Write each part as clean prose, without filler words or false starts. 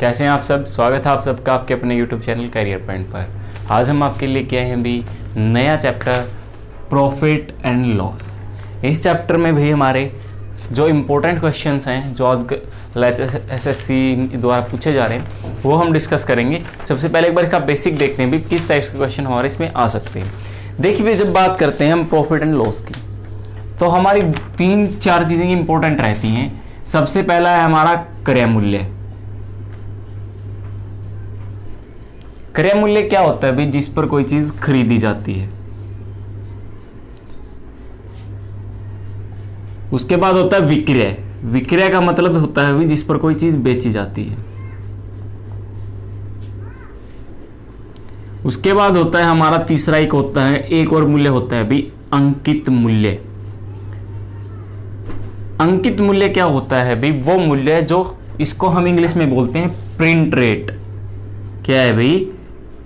कैसे हैं आप सब। स्वागत है आप सबका आपके अपने YouTube चैनल करियर पॉइंट पर। आज हम आपके लिए क्या है भी नया चैप्टर प्रॉफिट एंड लॉस। इस चैप्टर में भी हमारे जो इम्पोर्टेंट क्वेश्चंस हैं जो आज SSC द्वारा पूछे जा रहे हैं वो हम डिस्कस करेंगे। सबसे पहले एक बार इसका बेसिक देखते हैं भी किस टाइप्स के क्वेश्चन हमारे इसमें आ सकते हैं। देखिए जब बात करते हैं हम प्रॉफिट एंड लॉस की तो हमारी 3-4 चीज़ें इंपॉर्टेंट रहती हैं। सबसे पहला है हमारा क्रय मूल्य। क्रय मूल्य क्या होता है भाई? जिस पर कोई चीज खरीदी जाती है। उसके बाद होता है विक्रय। विक्रय का मतलब होता है भी जिस पर कोई चीज बेची जाती है। उसके बाद होता है हमारा तीसरा एक होता है, एक और मूल्य होता है भी अंकित मूल्य। अंकित मूल्य क्या होता है भाई? वो मूल्य जो इसको हम इंग्लिश में बोलते हैं प्रिंट रेट। क्या है भाई?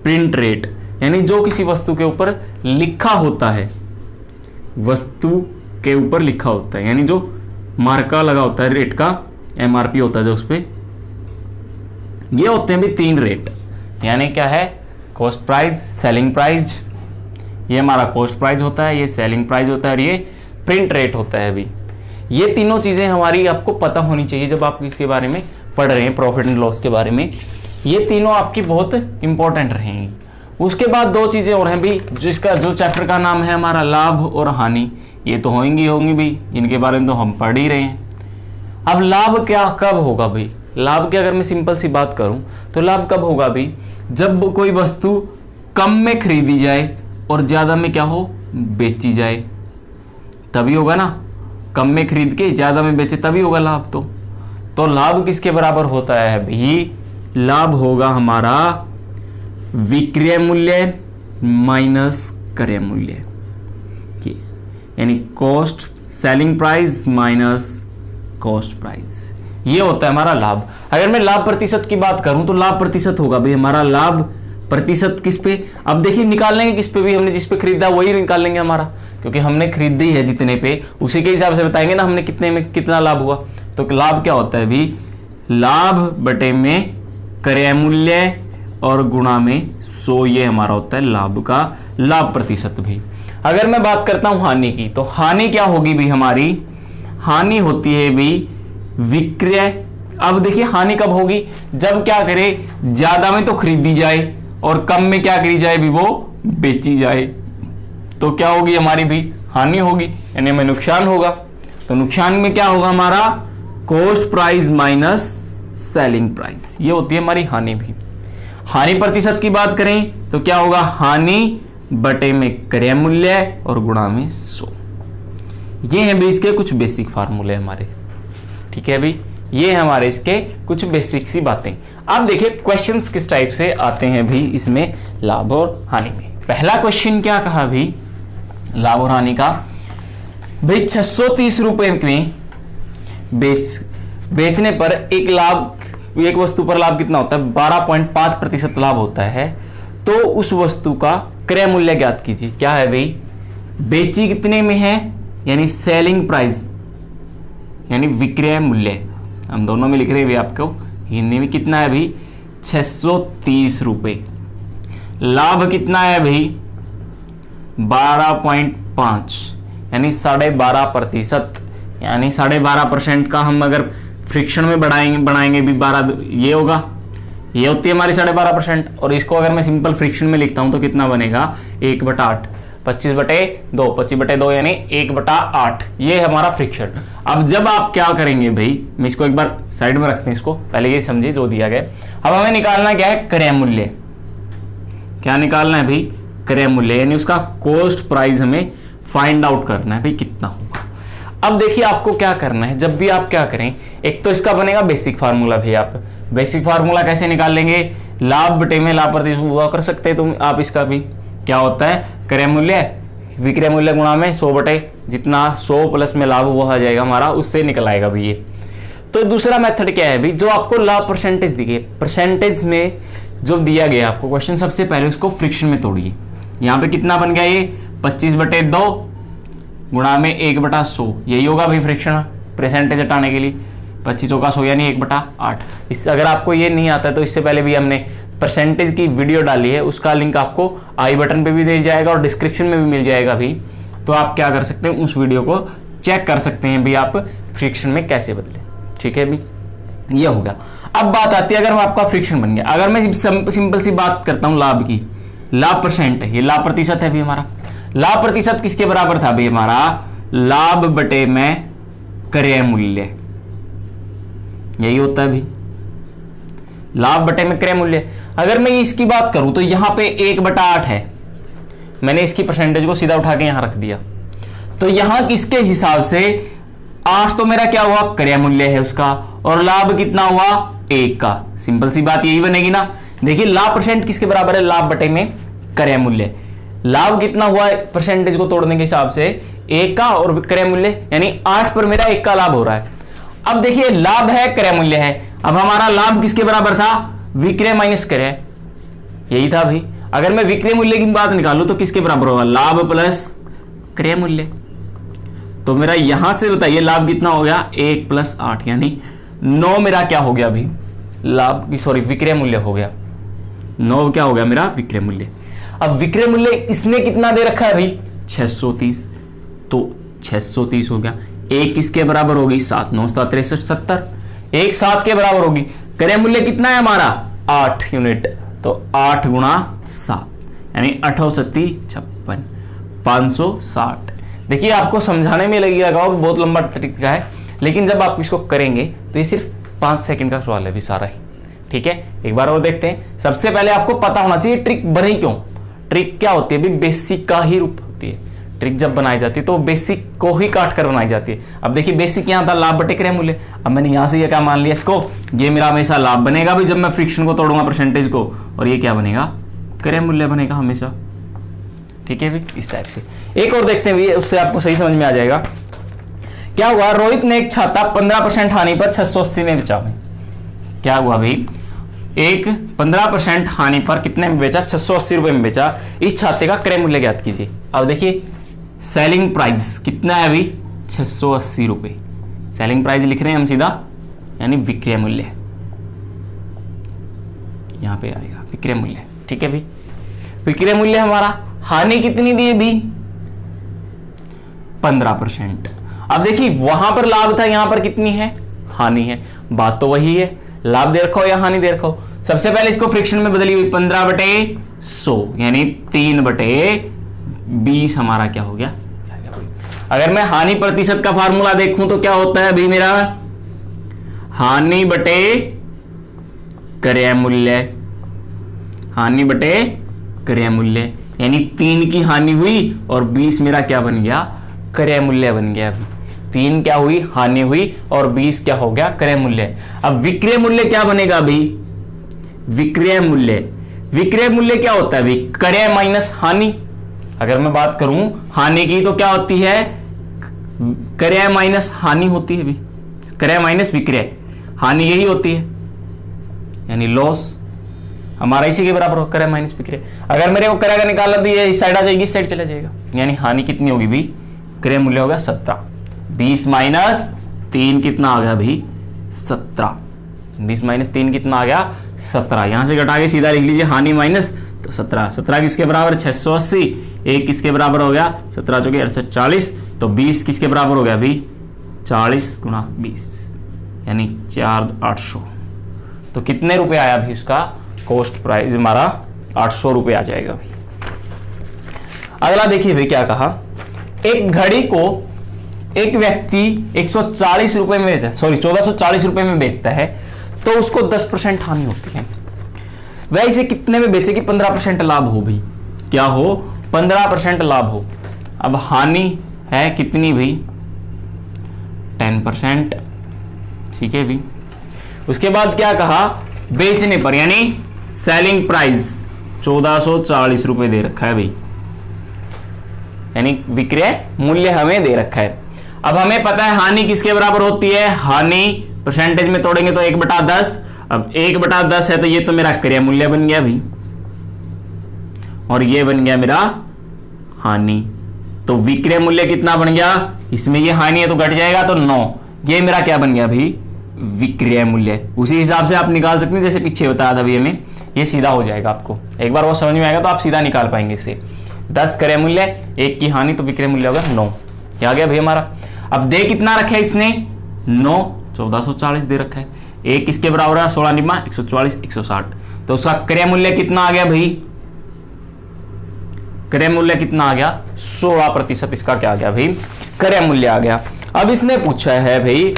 प्रिंट रेट, यानी जो किसी वस्तु के ऊपर लिखा होता है, वस्तु के ऊपर लिखा होता है, यानी जो मार्का लगा होता है, रेट का MRP होता है जो उस पे। ये होते हैं भी 3 रेट, यानी क्या है? Cost price, selling price. ये हमारा कॉस्ट प्राइस होता है, ये सेलिंग प्राइस होता है और ये प्रिंट रेट होता है। अभी ये तीनों चीजें हमारी आपको पता होनी चाहिए जब आप इसके बारे में पढ़ रहे हैं, प्रॉफिट एंड लॉस के बारे में। ये तीनों आपकी बहुत इंपॉर्टेंट रहेंगी। उसके बाद 2 चीजें और हैं भी, जिसका जो चैप्टर का नाम है हमारा लाभ और हानि। ये तो होंगी भी, इनके बारे में तो हम पढ़ ही रहे हैं। अब लाभ क्या कब होगा भाई? लाभ की अगर मैं सिंपल सी बात करूं तो लाभ कब होगा भाई? जब कोई वस्तु कम में खरीदी जाए और ज्यादा में क्या हो? बेची जाए, तभी होगा ना। कम में खरीद के ज्यादा में बेचे तभी होगा लाभ। तो लाभ किसके बराबर होता है भाई? लाभ होगा हमारा विक्रय मूल्य माइनस क्रय मूल्य, यानी cost, selling price minus cost price. ये होता है हमारा लाभ। अगर मैं लाभ प्रतिशत की बात करूं तो लाभ प्रतिशत होगा भाई हमारा लाभ प्रतिशत किस पे? अब देखिए निकाल लेंगे किस पे भी, हमने जिस पे खरीदा वही निकाल लेंगे हमारा, क्योंकि हमने खरीदी है जितने पे उसी के हिसाब से बताएंगे ना हमने कितने में कितना लाभ हुआ। तो लाभ क्या होता है भाई? लाभ बटे में क्रय मूल्य और गुणा में 100, ये हमारा होता है लाभ का लाभ प्रतिशत भी। अगर मैं बात करता हूं हानि की तो हानि क्या होगी भी? हमारी हानि होती है भी विक्रय। अब देखिए हानि कब होगी? जब क्या करे, ज्यादा में तो खरीदी जाए और कम में क्या करी जाए भी? वो बेची जाए। तो क्या होगी हमारी भी? हानि होगी, यानी हमें नुकसान होगा। तो नुकसान में क्या होगा हमारा? Cost price minus selling price. ये होती है हमारी हानि भी। हानि प्रतिशत की बात करें तो क्या होगा? हानि बटे में क्रय मूल्य और गुणा में 100। ये हैं भी इसके कुछ बेसिक फार्मूले हमारे। ठीक है भाई, ये है हमारे इसके कुछ बेसिक सी बातें। अब देखिए क्वेश्चंस किस टाइप से आते हैं भी इसमें लाभ और हानि में। पहला क्वेश्चन क्या कहा भी लाभ और हानि का? भाई 630 रुपए में बेचने पर एक वस्तु पर लाभ कितना होता है? 12.5% लाभ होता है। तो उस वस्तु का क्रय मूल्य ज्ञात कीजिए। क्या है भाई? बेची कितने में है, यानी सेलिंग प्राइस, यानी विक्रय मूल्य। हम दोनों में लिख रहे हैं आपको, हिंदी में कितना है भाई? 630 रुपए। लाभ कितना है भाई? 12.5, यानी 12.5%, यानी 12.5% का हम अगर फ्रिक्शन में बढ़ाएंगे भी 12, ये होगा, ये होती है हमारी 12.5%। और इसको अगर मैं सिंपल फ्रिक्शन में लिखता हूं तो कितना बनेगा? 1/8, 25/2, 25/2 यानी 1/8। ये है हमारा फ्रिक्शन। अब जब आप क्या करेंगे भाई, मैं इसको एक बार साइड में रखते हैं, इसको पहले ये समझिए जो दिया गया। अब हमें निकालना क्या है? क्रय मूल्य। क्या निकालना है भाई? क्रय मूल्य, यानी उसका कॉस्ट प्राइस हमें फाइंड आउट करना है भाई कितना होगा। अब देखिए आपको क्या करना है, जब भी आप क्या करें, एक तो इसका बनेगा बेसिक फार्मूला भाई। आप बेसिक फार्मूला कैसे निकाल लेंगे? लाभ बटे में लाभ प्रतिशत हुआ कर सकते हैं तुम आप। इसका भी क्या होता है? क्रय मूल्य विक्रय मूल्य गुणा में 100 बटे जितना 100 प्लस में लाभ हुआ आ जाएगा हमारा, उससे निकल आएगा भाई ये। तो दूसरा मेथड क्या है भाई? जो आपको लाभ परसेंटेज दिए, परसेंटेज में जो दिया गया आपको क्वेश्चन, सबसे पहले उसको फ्रिक्शन में तोड़िए। यहाँ पे कितना बन गया? ये 25/2 गुणा में 1/100, यही होगा भाई फ्रिक्शन परसेंटेज हटाने के लिए। 25 चौका 100 यानी 1/8। इस अगर आपको ये नहीं आता तो इससे पहले भी हमने परसेंटेज की वीडियो डाली है, उसका लिंक आपको आई बटन पे भी मिल जाएगा और डिस्क्रिप्शन में भी मिल जाएगा भी। तो आप क्या कर सकते हैं, उस वीडियो को चेक कर सकते हैं भी आप फ्रिक्शन में कैसे बदले। ठीक है भी, ये हो गया। अब बात आती है अगर आपका फ्रिक्शन बन गया, अगर मैं सिंपल सी बात करता हूं लाभ की, लाभ परसेंट है, ये लाभ प्रतिशत है भी हमारा। लाभ प्रतिशत किसके बराबर था भी हमारा, लाभ बटे में क्रय मूल्य, यही होता है भी, लाभ बटे में क्रय मूल्य। अगर मैं इसकी बात करूं तो यहां पे 1/8 है, मैंने इसकी परसेंटेज को सीधा उठा के यहां रख दिया, तो यहां किसके हिसाब से 8 तो मेरा क्या हुआ, क्रय मूल्य है उसका, और लाभ कितना हुआ 1 का। सिंपल सी बात यही बनेगी ना। देखिए लाभ परसेंट किसके बराबर है, लाभ बटे में क्रय मूल्य। लाभ कितना हुआ परसेंटेज को तोड़ने के हिसाब से 1 का, और क्रय मूल्य यानी 8 पर मेरा 1 का लाभ हो रहा है। अब देखिए लाभ है क्रय मूल्य है, अब हमारा लाभ किसके बराबर था, विक्रय माइनस क्रय, यही था भाई। अगर मैं विक्रय मूल्य की बात निकालूं तो किसके बराबर होगा, लाभ प्लस क्रय मूल्य। तो मेरा यहां से बताइए लाभ कितना हो गया, 1 + 8 यानी 9 मेरा क्या हो गया अभी, लाभ सॉरी विक्रय मूल्य हो गया। 9 क्या हो गया मेरा विक्रय मूल्य। अब विक्रय मूल्य इसने कितना दे रखा है भाई, 630, तो 630 हो गया। 1 किसके बराबर होगी, 7 9 7 63 70, 1 7 के बराबर होगी। क्रय मूल्य कितना है हमारा 8 यूनिट, तो 8 × 7 यानी 8 7 56 560। देखिए आपको समझाने में लगेगा बहुत लंबा ट्रिक का है, लेकिन जब आप इसको करेंगे तो ये सिर्फ 5 सेकंड का सवाल है भी सारा ही। ठीक है, एक बार और देखते हैं। सबसे पहले आपको पता होना चाहिए ट्रिक बनी क्यों। ट्रिक क्या होती है भी, बेसिक का ही रूप होती है। ट्रिक जब बनाई जाती है तो बेसिक को ही काट कर बनाई जाती है। अब देखिए बेसिक यहाँ था लाभ बटे क्रय मूल्य, अब मैंने यहाँ से ये क्या मान लिया इसको, ये मेरा हमेशा लाभ बनेगा भी जब मैं फ्रिक्शन को तोड़ूंगा परसेंटेज को, और ये क्या बनेगा, क्रय मूल्य बनेगा हमेशा। ठीक है भी, इस टाइप से। एक और देखते हैं भी, उससे आपको सही समझ में आ जाएगा। क्या हुआ, रोहित ने एक छाता 15% हानि पर 680 में बेचा। क्या हुआ भाई, एक 15% हानि पर कितने में बेचा, 680 रुपए में बेचा। इस छाते का क्रय मूल्य ज्ञात कीजिए। अब देखिए सेलिंग प्राइस कितना है अभी, 680 रुपए। सेलिंग प्राइस लिख रहे हैं हम सीधा, यानी विक्रय मूल्य यहां पे आएगा विक्रय मूल्य। ठीक है भाई, विक्रय मूल्य हमारा, हानि कितनी दी भी 15%। अब देखिए वहां पर लाभ था, यहां पर कितनी है, हानि है। बात तो वही है, लाभ दे रखा हो या हानि दे रखा हो। सबसे पहले इसको फ्रिक्शन में बदली हुई, 15/100 यानी 3/20 हमारा क्या हो गया। अगर मैं हानि प्रतिशत का फार्मूला देखूं तो क्या होता है अभी मेरा, हानि बटे क्रय मूल्य, हानि बटे क्रय मूल्य, यानी 3 की हानि हुई और 20 मेरा क्या बन गया, क्रय मूल्य बन गया। अभी 3 क्या हुई, हानि हुई, और 20 क्या हो गया, क्रय मूल्य। अब विक्रय मूल्य क्या बनेगा अभी, विक्रय मूल्य, विक्रय मूल्य क्या होता है अभी, क्रय माइनस हानि। अगर मैं बात करूं हानि की तो क्या होती है, क्रय माइनस हानि होती है अभी, क्रय माइनस विक्रय, हानि यही होती है, यानी लॉस हमारा इसी के बराबर हो, क्रय माइनस विक्रय। अगर मेरे को क्रय का निकालना तो ये इस साइड आ जाएगी, इस साइड चला जाएगा, यानी हानि कितनी होगी भी, क्रय मूल्य होगा 17। 20 - 3 कितना आ गया भाई, 17। 20 - 3 कितना आ गया, 17। यहां से घटा के सीधा लिख लीजिए, हानि माइनस तो 17। 17 किसके बराबर, 680। 1 किसके बराबर हो गया, 17 चौके 68 40। तो 20 किसके बराबर हो गया अभी, 40 × 20 यानी 4800। तो कितने रुपए आया अभी उसका कॉस्ट प्राइस हमारा, 800 रुपए आ जाएगा भाई। अगला देखिए भाई क्या कहा, एक घड़ी को एक व्यक्ति 140 रुपए में बेचता है, सॉरी 1440 रुपए में बेचता है, तो उसको 10% हानि होती है। वह इसे कितने में बेचे कि 15% लाभ हो भाई, क्या हो 15% लाभ हो। अब हानि है कितनी भाई, 10%। ठीक है भाई, उसके बाद क्या कहा, बेचने पर यानी सेलिंग प्राइस 1440 रुपए दे रखा है भाई, यानी विक्रय मूल्य हमें दे रखा है। अब हमें पता है हानि किसके बराबर होती है, हानि परसेंटेज में तोड़ेंगे तो 1/10। अब 1/10 है तो ये तो मेरा क्रय मूल्य बन गया भाई, और ये बन गया मेरा हानि। तो विक्रय मूल्य कितना बन गया, इसमें ये हानि है तो घट जाएगा तो 9, ये मेरा क्या बन गया भाई, विक्रय मूल्य। उसी हिसाब से आप निकाल सकते हैं जैसे पीछे बताया था अभी हमें, ये सीधा हो जाएगा आपको, एक बार वो समझ में आएगा तो आप सीधा निकाल पाएंगे इससे। 10 क्रय मूल्य, 1 की हानि, तो विक्रय मूल्य होगा 9। क्या आ गया भाई हमारा। अब दे कितना रखा है इसने 9, 1440 दे रखा है। 1 किसके बराबर है 16 निम्मा 144 160, तो उसका क्रय मूल्य कितना आ गया भाई, क्रय मूल्य कितना आ गया 16%। इसका क्या आ गया भाई क्रय मूल्य आ गया। अब इसने पूछा है भाई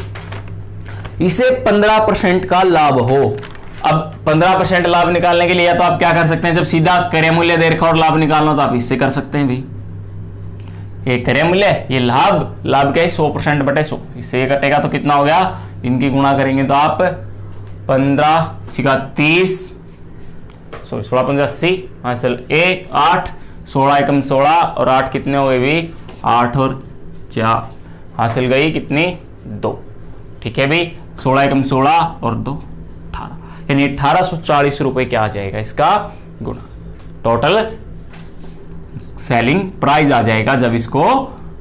इसे 15% का लाभ हो। अब 15% लाभ निकालने के लिए या तो आप क्या कर सकते हैं, जब सीधा क्रय मूल्य दे रखा और लाभ निकालना तो आप इससे कर सकते हैं भाई, ये क्रय मूल्य ये लाभ, लाभ क्या है 100% बटे 100, इससे ये कटेगा तो कितना हो गया, इनकी गुणा करेंगे तो आप 15 छिका 30 16 5 80 हासिल 1 8 16 एकम 16 और 8 कितने हो गए भाई 8 और 4 हासिल गई कितनी 2। ठीक है भाई 16 एकम 16 और 2 18, यानी 1840 रुपए क्या आ जाएगा इसका गुणा, टोटल सेलिंग प्राइस आ जाएगा जब इसको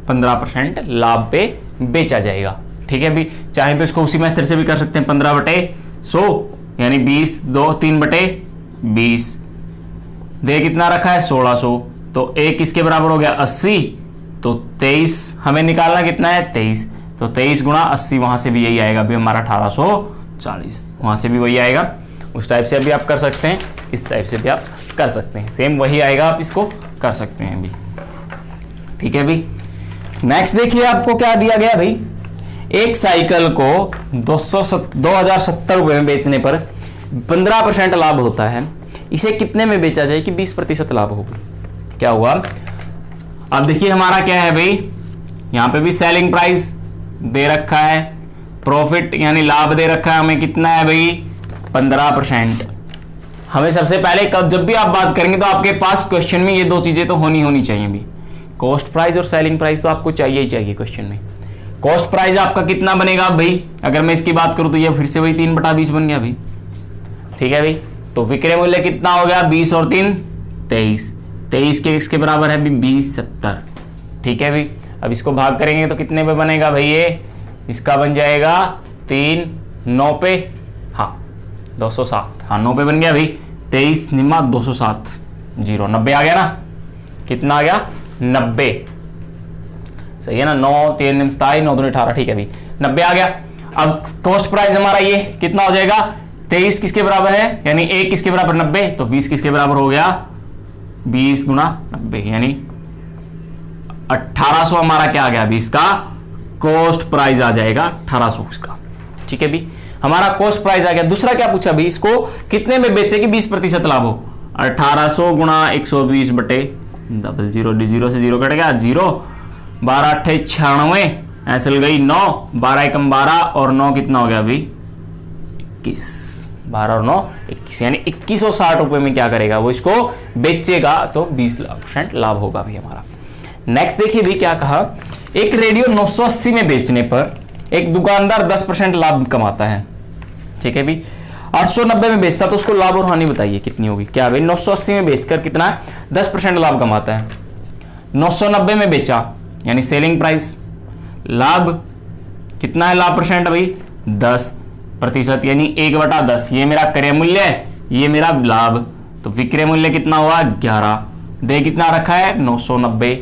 15% लाभ पे बेचा जाएगा। ठीक है भाई, चाहे तो इसको उसी मेथड से भी कर सकते हैं 15/100 यानी 20 2 3/20, दे कितना रखा है 1600, तो 1 किसके बराबर हो गया 80, तो 23 हमें निकालना कितना है 23, तो 23 गुणा 80 वहां से भी यही आएगा भी हमारा 1840, वहां से भी वही आएगा। उस टाइप से भी आप कर सकते हैं, इस टाइप से भी आप कर सकते हैं, सेम वही आएगा, आप इसको कर सकते हैं भी। ठीक है भाई, नेक्स्ट देखिए आपको क्या दिया गया भाई, एक साइकिल को 2070 रुपए में बेचने पर 15% लाभ होता है, इसे कितने में बेचा जाए कि 20% लाभ होगा। क्या हुआ, अब देखिए हमारा क्या है भाई, यहां पे भी सेलिंग प्राइस दे रखा है, प्रॉफिट यानी लाभ दे रखा है हमें कितना है भाई 15%। हमें सबसे पहले कब जब भी आप बात करेंगे तो आपके पास क्वेश्चन में ये दो चीजें तो होनी चाहिए भी, कॉस्ट प्राइस और सेलिंग प्राइस तो आपको चाहिए ही चाहिए क्वेश्चन में। कॉस्ट प्राइस आपका कितना बनेगा भाई, अगर मैं इसकी बात करूं तो ये फिर से वही 3/20 बन गया भाई। ठीक है भाई, तो विक्रय मूल्य कितना हो गया 20 और 3 23, 23 के इसके बराबर है भी 20/70। ठीक है भाई, अब इसको भाग करेंगे तो कितने पे बनेगा भाई, ये इसका बन जाएगा 3 9 पे हाँ 207, हाँ 9 पे बन गया भाई, 23 निम्मा 207 0 90 आ गया ना, कितना आ गया 90, सही है ना, 9 3 निम 27 9 2 18, ठीक है भाई 90 आ गया। अब कॉस्ट प्राइस हमारा ये कितना हो जाएगा 23 किसके बराबर है, यानी 1 किसके बराबर 90, तो 20 किसके बराबर हो गया 20 गुना 90 यानी 1800 हमारा क्या आ गया 20 का कॉस्ट प्राइस आ जाएगा 1800 इसका। ठीक है भाई, हमारा कॉस्ट प्राइस आ गया। दूसरा क्या पूछा भाई, इसको कितने में बेचे कि 20% लाभ हो, 1800 गुणा 120 बटे 00 0 से 0 कट गया 0, 12 8 96 ऐसे गई 9, 12 एकम 12 और 9 कितना हो गया भाई 21, 12 और 9 21, यानी 2160 रुपए में क्या करेगा वो इसको बेचेगा, तो 20% लाभ होगा भाई हमारा। नेक्स्ट देखिए भी क्या कहा, एक रेडियो 980 में बेचने पर एक दुकानदार 10% लाभ कमाता है। ठीक है भाई, 890 में बेचता तो उसको लाभ और हानि बताइए कितनी होगी। क्या भाई 980 में बेचकर कितना 10% लाभ कमाता है, 990 में बेचा यानी सेलिंग प्राइस, लाभ कितना है लाभ परसेंट भाई 10% यानी 1/10, ये मेरा क्रय मूल्य है, ये मेरा लाभ, तो विक्रय मूल्य कितना हुआ 11, दे कितना रखा है 990,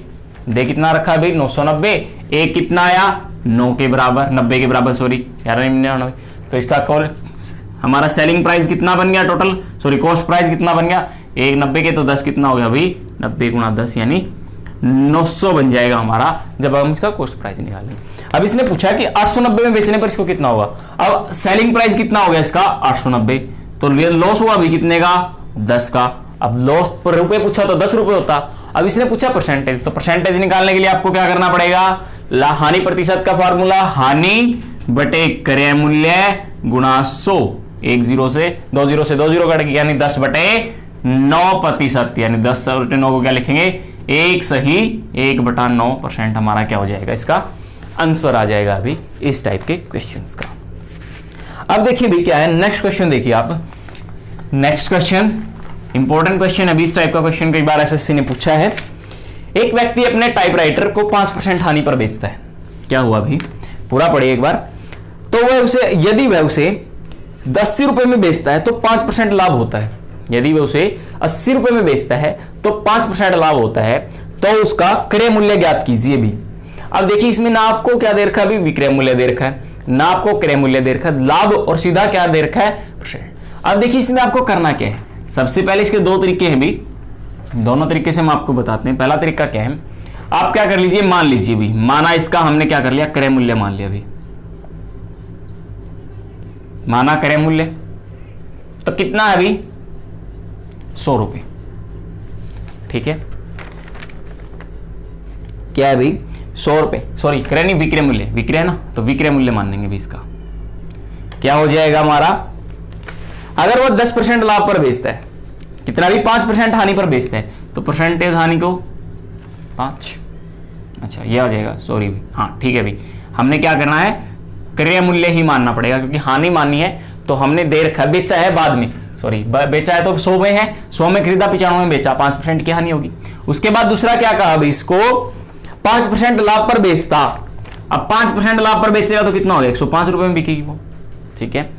दे कितना रखा है भाई 990, एक कितना आया 9 के बराबर 90 के बराबर सॉरी 1199, तो इसका कॉल हमारा सेलिंग प्राइस कितना बन गया टोटल, सॉरी कॉस्ट प्राइस कितना बन गया 190 के, तो 10 कितना हो गया भाई 90 गुणा 10 यानी 900 बन जाएगा हमारा जब हम इसका कॉस्ट प्राइस निकालेंगे। अब इसने पूछा कि 890 में बेचने पर इसको कितना होगा, अब सेलिंग प्राइस कितना हो गया इसका 890, तो लॉस हुआ भी कितने का 10 का, अब लॉस पर रुपए पूछा तो 10 रुपए होता, अब इसने पूछा परसेंटेज, तो परसेंटेज निकालने के लिए आपको क्या करना पड़ेगा, हानि प्रतिशत का फॉर्मूला हानि बटे क्रय मूल्य गुणा 100, 1 0 से 2 0 से 2 0 कट गया यानी 10/9%, यानी 10/9 को क्या लिखेंगे 1 सही 1/9% हमारा क्या हो जाएगा इसका आंसर आ जाएगा अभी इस टाइप के क्वेश्चंस का। अब देखिए भी क्या है नेक्स्ट क्वेश्चन, देखिए आप नेक्स्ट क्वेश्चन इंपॉर्टेंट क्वेश्चन अभी इस टाइप का क्वेश्चन कई बार एसएससी ने पूछा है। एक व्यक्ति अपने टाइपराइटर को 5% हानि पर बेचता है। क्या हुआ भाई, पूरा पढ़िए एक बार। तो वह उसे, यदि वह उसे 80 रुपए में बेचता है तो 5% लाभ होता है। यदि वह उसे 80 रुपए में बेचता है तो 5% लाभ होता है, तो उसका क्रय मूल्य ज्ञात कीजिए भी। अब देखिए इसमें ना आपको क्या दे रखा है अभी, विक्रय मूल्य दे रखा है, ना आपको क्रय मूल्य दे रखा है, लाभ और सीधा क्या दे रखा है। अब देखिए इसमें आपको करना क्या है, सबसे पहले इसके दो तरीके हैं भी, दोनों तरीके से हम आपको बताते हैं। पहला तरीका क्या है, आप क्या कर लीजिए, मान लीजिए भी, माना इसका हमने क्या कर लिया, क्रय मूल्य मान लिया भी, माना क्रय मूल्य तो कितना है अभी 100 रुपए, ठीक है, क्या है भाई 100 रुपए, सॉरी क्रय नहीं विक्रय मूल्य, विक्रय है ना, तो विक्रय मूल्य मान लेंगे भी इसका। क्या हो जाएगा हमारा, अगर वो 10% लाभ पर बेचता है, कितना भी 5% हानि पर बेचता है, तो परसेंटेज हानि को 5, अच्छा ये आ जाएगा, सॉरी भी, हाँ ठीक है भी, हमने क्या करना है, क्रय मूल्य ही मानना पड़ेगा, क्योंकि हानि माननी है तो हमने दे रखा, बेचा है बाद में, सॉरी बेचा है तो 100 में है, 100 में खरीदा 95 में बेचा, 5% की हानि होगी। उसके बाद दूसरा क्या कहा अभी, इसको 5% लाभ पर बेचता, अब 5% लाभ पर बेचेगा तो कितना होगा, 105 रुपए में बिकेगी वो, ठीक है।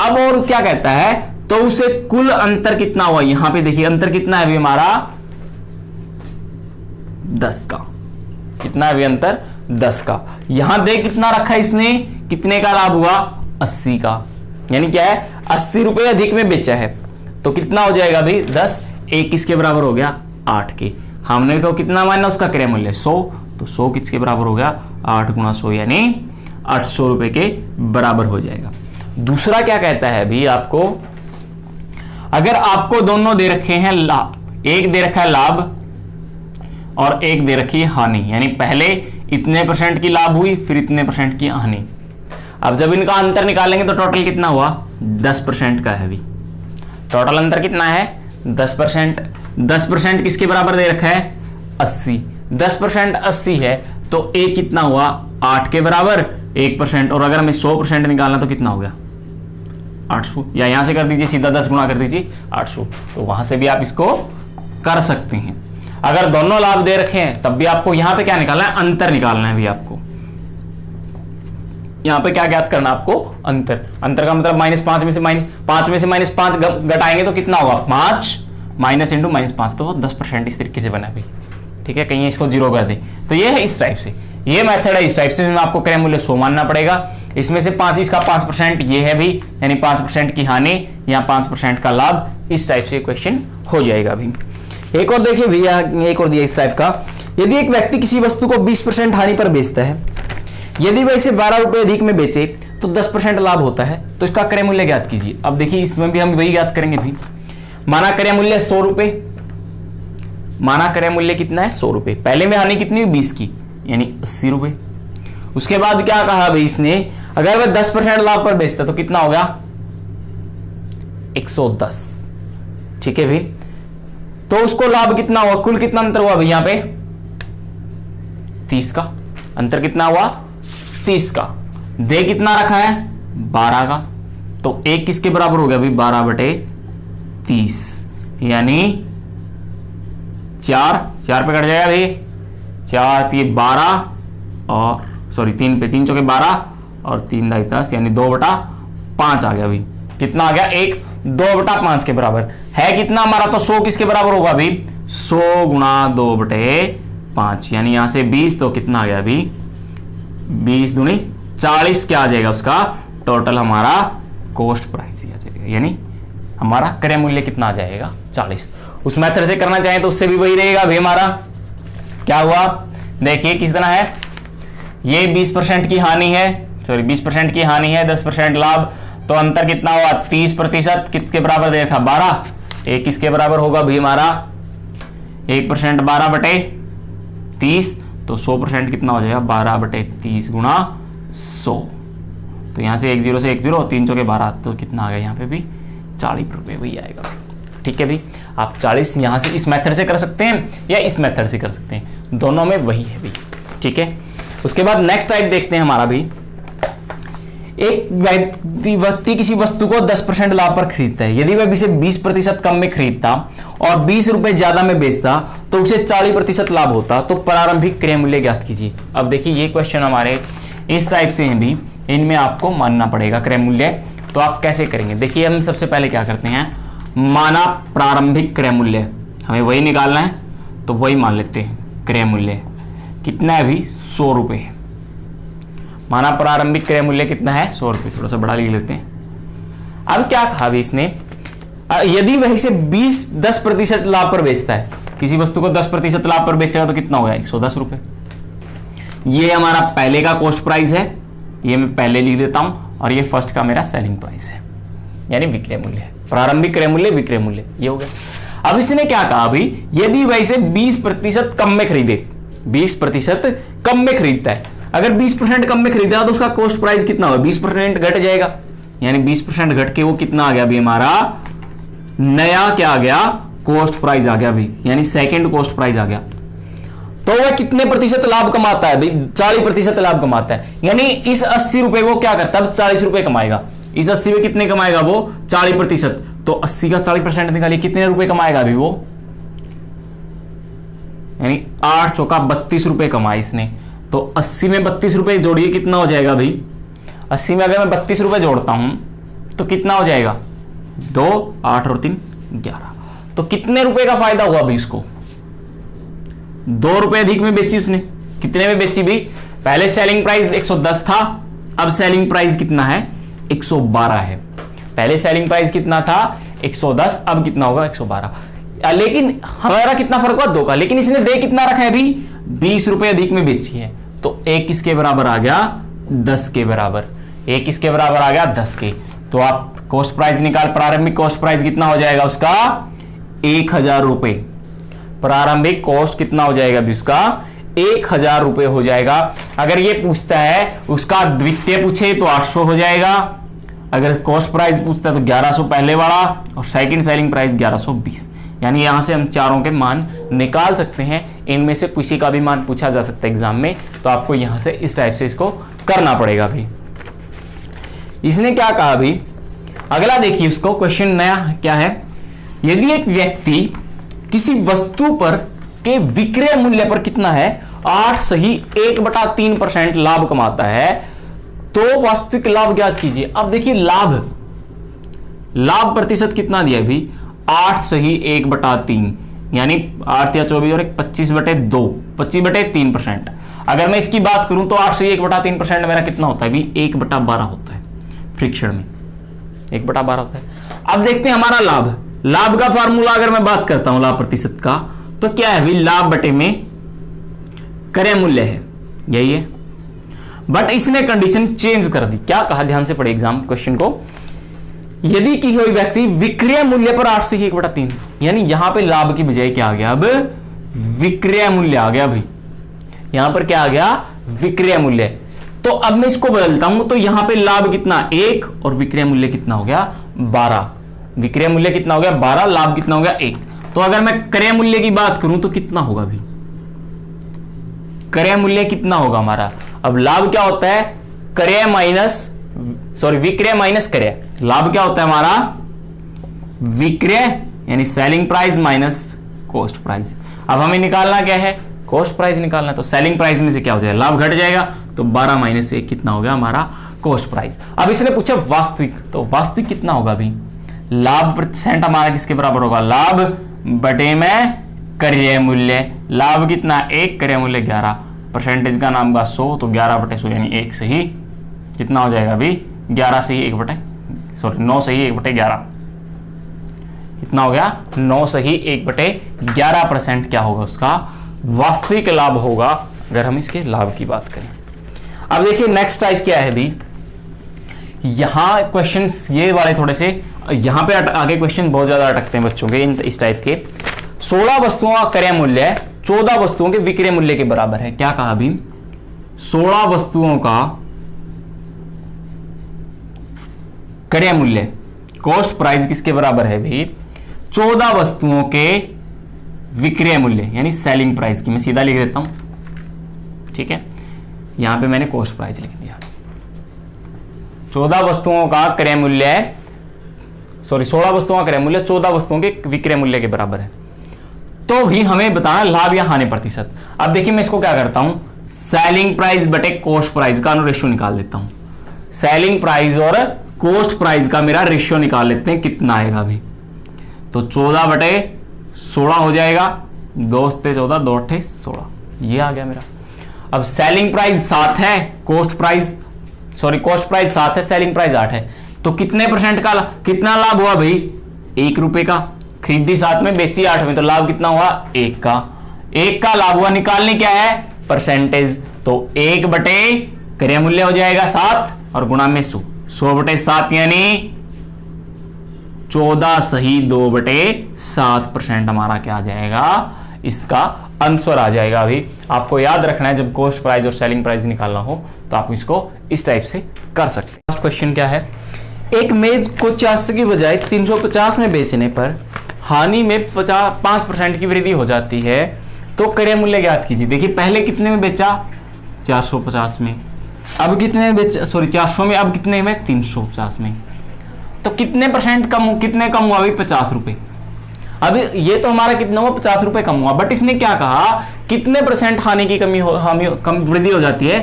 अब और क्या कहता है, तो उसे कुल अंतर कितना हुआ, यहां पे देखिए अंतर कितना है अभी हमारा 10 का, कितना है अभी अंतर 10 का, यहां देख कितना रखा है इसने, कितने का लाभ हुआ 80 का, यानी क्या है 80 रुपए अधिक में बेचा है, तो कितना हो जाएगा भाई 10, 1 किसके बराबर हो गया 8 के, हमने को कितना मानना उसका क्रय मूल्य 100, तो 100 किसके बराबर हो गया 8 गुणा 100 यानी 800 रुपए के बराबर हो जाएगा। दूसरा क्या कहता है अभी आपको, अगर आपको दोनों दे रखे हैं लाभ, एक दे रखा है लाभ और एक दे रखी है हानि, यानी पहले इतने % की लाभ हुई फिर इतने % की हानि, अब जब इनका अंतर निकालेंगे तो टोटल कितना हुआ 10% का है अभी, टोटल अंतर कितना है 10%, 10% किसके बराबर दे रखा है 80, 10% 80 है तो एक कितना हुआ 8 के बराबर 1%, और अगर हमें 100% निकालना तो कितना हो गया 800, या यहां से कर दीजिए सीधा 10 गुणा कर दीजिए 800, तो वहां से भी आप इसको कर सकते हैं। अगर दोनों लाभ दे रखे हैं तब भी आपको यहां पे क्या निकालना है, अंतर निकालना है भी आपको, यहां पे क्या ज्ञात करना आपको अंतर, अंतर का मतलब -5 में से -5 घटाएंगे तो कितना होगा 5 माइनस इंटू -5, तो 10% इस तरीके से बना भी, ठीक है, कहीं इसको 0 कर दे, तो ये है इस टाइप से, ये मेथड है, इस टाइप से आपको क्रय मूल्य 100 मानना पड़ेगा, इसमें से 5 इसका 5% ये है भी, यानी 5% की हानि या 5% का लाभ, इस टाइप से क्वेश्चन हो जाएगा भी। एक और देखिए भैया, एक और दिया इस टाइप का, यदि एक व्यक्ति किसी वस्तु को 20% हानि पर बेचता है, यदि वह इसे 12 रुपए अधिक में बेचे तो 10% लाभ होता है, तो इसका क्रय मूल्य ज्ञात कीजिए। अब देखिए इसमें भी हम वही ज्ञात करेंगे भी, माना क्रय मूल्य 100 रुपए, माना क्रय मूल्य कितना है 100 रुपए, पहले में हानि कितनी हुई 20 की यानी 80 रुपए, उसके बाद क्या कहा भाई इसने, अगर वह 10% लाभ पर बेचता तो कितना हो गया 110, ठीक है भाई, तो उसको लाभ कितना हुआ, कुल कितना अंतर हुआ भाई यहां पे 30 का, अंतर कितना हुआ 30 का, दे कितना रखा है 12 का, तो एक किसके बराबर हो गया भाई 12/30, यानी 4 पे कट जाएगा भाई 4 ये 12 और सॉरी 3 पे 3 चौके 12 और 3 दाई 10 यानी 2/5 आ गया भाई, कितना आ गया 1 2/5 के बराबर है, कितना हमारा, तो 100 किसके बराबर होगा भाई 100 गुणा 2/5, यानी यहां से 20 तो कितना आ गया अभी 20 दूनी 40, क्या आ जाएगा उसका टोटल हमारा कॉस्ट प्राइस ही आ जाएगा, यानी हमारा क्रय मूल्य कितना आ जाएगा 40। उस मेथड से करना चाहें तो उससे भी वही रहेगा भाई, हमारा क्या हुआ देखिए किस तरह है, ये 20% की हानि है, सॉरी 20% की हानि है 10% लाभ, तो अंतर कितना हुआ 30%, किसके बराबर दे रखा 12, एक किसके बराबर होगा भाई हमारा 1% 12/30, तो 100% कितना हो जाएगा 12/30 गुणा 100, तो यहां से 1 0 से 1 0 3 चौके 12, तो कितना आ गया यहाँ पे भी 40 रुपए वही आएगा, ठीक है भाई। आप 40 यहां से इस मेथड से कर सकते हैं या इस मेथड से कर सकते हैं, दोनों में वही है भाई, ठीक है। उसके बाद नेक्स्ट टाइप देखते हैं हमारा भी, एक व्यक्ति किसी वस्तु को 10% लाभ पर खरीदता है, यदि वह इसे 20% कम में खरीदता और 20 रुपए ज्यादा में बेचता तो उसे 40% लाभ होता, तो प्रारंभिक क्रय मूल्य ज्ञात कीजिए। अब देखिए ये क्वेश्चन हमारे इस टाइप से हैं भी इनमें आपको मानना पड़ेगा क्रय मूल्य। तो आप कैसे करेंगे, देखिए हम सबसे पहले क्या करते हैं, माना प्रारंभिक क्रय मूल्य, हमें वही निकालना है तो वही मान लेते हैं। क्रय मूल्य कितना है अभी, 100 रुपये। माना प्रारंभिक क्रय मूल्य कितना है, 100 रुपये। थोड़ा सा बड़ा लिख लेते हैं। अब क्या कहा अभी इसने, यदि वही से 10% लाभ पर बेचता है, किसी वस्तु को 10% लाभ पर बेचेगा तो कितना होगा, 110 रुपये। ये हमारा पहले का कॉस्ट प्राइस है, ये मैं पहले लिख देता हूं, और ये फर्स्ट का मेरा सेलिंग प्राइस है, यानी विक्रय मूल्य है। प्रारंभिक क्रय मूल्य, विक्रय मूल्य, ये हो गया। अब इसने क्या कहा अभी, यदि वैसे 20% कम में खरीदे, 20% कम में खरीदता है, अगर 20% कम में खरीदा तो उसका कॉस्ट प्राइस कितना होगा, 20% घट जाएगा, यानी 20% घट के वो कितना आ गया अभी हमारा नया क्या आ गया, कॉस्ट प्राइस आ गया अभी, यानी सेकंड कॉस्ट प्राइस आ गया। तो वह कितने प्रतिशत लाभ कमाता है भाई, 40% लाभ कमाता है, यानी इस 80 रुपए को क्या करता है, 40 रुपए कमाएगा। इस 80 में कितने कमाएगा वो, 40%। तो 80 का 40% निकालिए, कितने रुपए कमाएगा अभी वो, यानी 8 चौका 32 रुपए कमाए इसने। तो 80 में 32 रुपए जोड़िए, कितना हो जाएगा भाई, 80 में अगर मैं 32 रुपए जोड़ता हूं तो कितना हो जाएगा, 2, 8 और 3, 11। तो कितने रुपए का फायदा हुआ अभी इसको, 2 रुपए अधिक में बेची उसने। कितने में बेची भी, पहले सेलिंग प्राइस 110 था, अब सेलिंग प्राइस कितना है, 112 है। पहले सेलिंग प्राइस कितना था, 110, अब कितना होगा, 112। लेकिन हमारा कितना फर्क हुआ, 2 का, लेकिन इसने दे कितना रखा है अभी, 20 रुपए अधिक में बेची है। तो एक किसके बराबर आ गया, 10 के बराबर। एक किसके बराबर आ गया, 10 के। तो आप कॉस्ट प्राइस निकाल, प्रारंभिक कॉस्ट प्राइस कितना हो जाएगा उसका, 1000 रुपए। प्रारंभिक कॉस्ट कितना हो जाएगा अभी उसका, 1000 रुपए हो जाएगा। अगर ये पूछता है उसका द्वितीय पूछे तो 800 हो जाएगा। अगर कॉस्ट प्राइस पूछता है तो 1100 पहले वाला, और सेकंड सेलिंग प्राइस 1120। यानी यहां से हम चारों के मान निकाल सकते हैं। इनमें से किसी का भी मान पूछा जा सकता है एग्जाम में, तो आपको यहां से इस टाइप से इसको करना पड़ेगा। अभी इसने क्या कहा, अभी अगला देखिए उसको क्वेश्चन नया क्या है, यदि एक व्यक्ति किसी वस्तु पर के विक्रय मूल्य पर कितना है, 8 सही 1/3% लाभ कमाता है, तो वास्तविक लाभ ज्ञात कीजिए। अब देखिए लाभ प्रतिशत कितना दिया अभी, 8 सही 1/3, यानी 8 या 24 और 25/2, 25/3%। अगर मैं इसकी बात करूं तो 8 सही 1/3% मेरा कितना होता है अभी, 1/12 होता है। फ्रिक्शन में 1/12 होता है। अब देखते हैं हमारा लाभ का फार्मूला अगर मैं बात करता हूं लाभ प्रतिशत का, तो क्या है अभी, लाभ बटे में क्रय मूल्य है, यही है। बट इसने कंडीशन चेंज कर दी। क्या कहा, ध्यान से पढ़े एग्जाम क्वेश्चन को, यदि कि कोई व्यक्ति विक्रय मूल्य पर 8 से 1/3, यानी यहां पे लाभ की बजाय क्या आ गया, अब विक्रय मूल्य आ गया। अभी यहां पर क्या आ गया, विक्रय मूल्य। तो अब मैं इसको बदलता हूं, तो यहां पे लाभ कितना 1 और विक्रय मूल्य कितना हो गया 12। विक्रय मूल्य कितना हो गया 12, लाभ कितना हो गया 1। तो अगर मैं क्रय मूल्य की बात करूं तो कितना होगा अभी, क्रय मूल्य कितना होगा हमारा। अब लाभ क्या होता है, क्रय विक्रय माइनस क्रय। लाभ क्या होता है हमारा, विक्रय यानी selling price minus cost price. अब हमें निकालना क्या है, कॉस्ट प्राइस निकालना। तो सेलिंग प्राइस में से क्या हो जाएगा, लाभ घट जाएगा, तो 12 माइनस 1 कितना हो गया हमारा कॉस्ट प्राइस। अब इसने पूछा वास्तविक, तो वास्तविक कितना होगा अभी, लाभ परसेंट हमारा किसके बराबर होगा, लाभ बटे में क्रय मूल्य। लाभ कितना 1, क्रय मूल्य 11, परसेंटेज का नाम का 100, तो 11/100 यानी 1 से ही कितना हो जाएगा अभी, 11 से ही 9 से ही 1/11 कितना हो गया, 9 से ही 1/11% क्या होगा उसका वास्तविक लाभ होगा, अगर हम इसके लाभ की बात करें। अब देखिए नेक्स्ट टाइप क्या है अभी, यहां क्वेश्चंस ये वाले थोड़े से यहां पे आगे क्वेश्चन बहुत ज्यादा अटकते हैं बच्चों के इस टाइप के। 16 वस्तुओं का क्रय मूल्य 14 वस्तुओं के विक्रय मूल्य के बराबर है। क्या कहा अभी, 16 वस्तुओं का क्रय मूल्य कॉस्ट प्राइस किसके बराबर है भाई, 14 वस्तुओं के विक्रय मूल्य यानी सेलिंग प्राइस की। मैं सीधा लिख देता हूं, ठीक है, यहां पे मैंने कॉस्ट प्राइस लिख दिया। 14 वस्तुओं का क्रय मूल्य 16 वस्तुओं का क्रय मूल्य 14 वस्तुओं के विक्रय मूल्य के बराबर है। तो भी हमें बताना लाभ या हानि प्रतिशत। अब देखिए मैं इसको क्या करता हूं, सेलिंग प्राइस बटे कॉस्ट प्राइस का अनुरेशो निकाल देता हूं। सेलिंग प्राइस और कॉस्ट प्राइस का मेरा रेशियो निकाल लेते हैं कितना आएगा अभी। तो 14/16 हो जाएगा, 2 से 14, 2 8 16, ये आ गया मेरा। अब सेलिंग प्राइस 7 है, कॉस्ट प्राइस 7 है, सेलिंग प्राइस 8 है, तो कितने परसेंट का कितना लाभ हुआ भाई? 1 रुपए का। खरीदी 7 में, बेची 8 में, तो लाभ कितना हुआ? 1 का। 1 का लाभ हुआ। निकालने क्या है? परसेंटेज। तो 1/, क्रय मूल्य हो जाएगा 7 और गुणा में 100, 100/7 यानी 14 सही 2/7% हमारा क्या आ जाएगा? इसका आंसर आ जाएगा। अभी आपको याद रखना है, जब कॉस्ट प्राइस और सेलिंग प्राइस निकालना हो तो आप इसको इस टाइप से कर सकते हैं। लास्ट क्वेश्चन क्या है? एक मेज को 400 की बजाय 350 में बेचने पर हानि में 5% की वृद्धि हो जाती है, तो क्रय मूल्य ज्ञात कीजिए। देखिए पहले कितने में बेचा? 450 में। अब कितने में बेचा? 400 में। अब कितने में? 350 में। तो कितने परसेंट कम हुआ भाई? 50 रुपए। अब ये तो हमारा कितना हुआ? 50 रुपए कम हुआ। बट इसने क्या कहा? कितने परसेंट हानि की कम वृद्धि हो जाती है?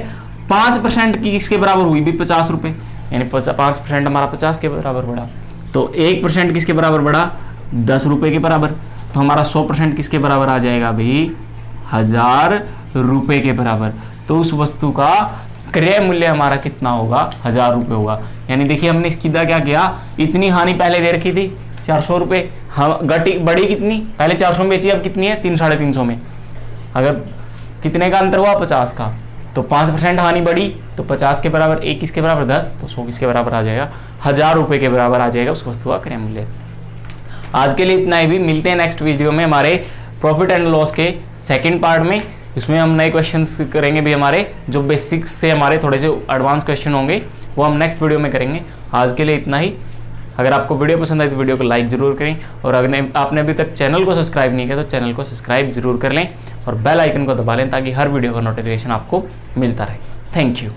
5% की किसके बराबर हुई भी? 50 रुपए, यानी 5% हमारा 50 के बराबर बढ़ा। तो 1% किसके बराबर बढ़ा? 10 रुपए के बराबर। तो हमारा 100% किसके बराबर आ जाएगा भाई? 1000 रुपए के बराबर। तो उस वस्तु का क्रय मूल्य हमारा कितना होगा? 1000 रुपए होगा। यानी देखिए हमने सीधा क्या किया? इतनी हानि पहले दे रखी थी 400 रुपए, हम बड़ी कितनी? पहले 400 में बेची, अब कितनी है? 300 साढ़े 300 में। अगर कितने का अंतर हुआ? 50 का। तो 5% हानि बढ़ी, तो 50 के बराबर 1 किसके बराबर? 10, तो 100 किसके बराबर आ जाएगा? 1000 रुपए के बराबर आ जाएगा उस वस्तु का क्रय मूल्य। आज के लिए इतना ही। भी मिलते हैं नेक्स्ट वीडियो में हमारे प्रॉफिट एंड लॉस के सेकंड पार्ट में। इसमें हम नए क्वेश्चंस करेंगे भी, हमारे जो बेसिक्स से हमारे थोड़े से एडवांस क्वेश्चन होंगे वो हम नेक्स्ट वीडियो में करेंगे। आज के लिए इतना ही। अगर आपको वीडियो पसंद आए तो वीडियो को लाइक जरूर करें, और अगर आपने अभी तक चैनल को सब्सक्राइब नहीं किया तो चैनल को सब्सक्राइब जरूर कर लें और बेल आइकन को दबा लें ताकि हर वीडियो का नोटिफिकेशन आपको मिलता रहे। Thank you.